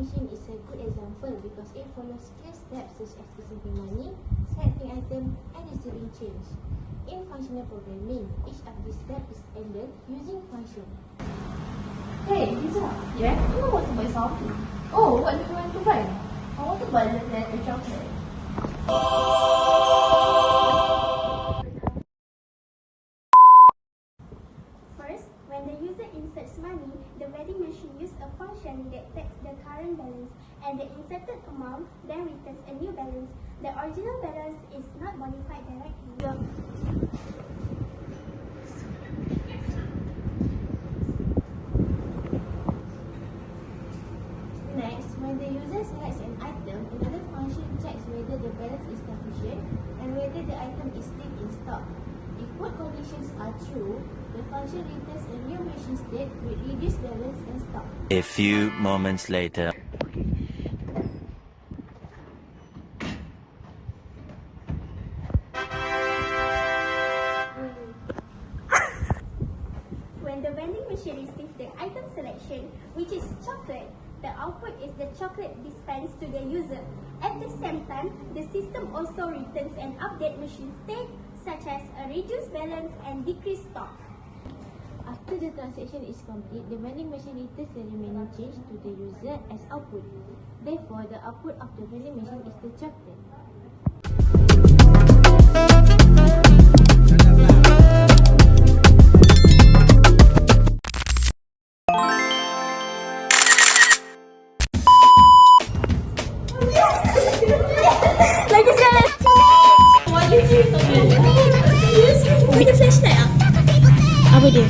function is a good example because it follows clear steps such as receiving money, selecting item, and receiving change. In functional programming, each of these steps is handled using function. Hey, Khadijah. Yes? You want to buy something? Oh, what do you want to buy? I want to buy the chocolate. First, when the user inserts money, the vending machine uses a function that takes the current balance and the inserted amount then returns a new balance. The original balance is not modified directly. Next, when the user selects an item, another function checks whether the balance is sufficient and whether the item is still in stock. If both conditions are true, the function returns a new machine state with reduced balance and stock. A few moments later. When the vending machine receives the item selection, which is chocolate, the output is the chocolate dispensed to the user. At the same time, the system also returns an update machine state such as a reduced balance and decreased stock. After the transaction is complete, the vending machine returns the remaining change to the user as output. Therefore, the output of the vending machine is the chocolate. Lagi sekali. What did you do? Ada flashlight ah? Apa dia?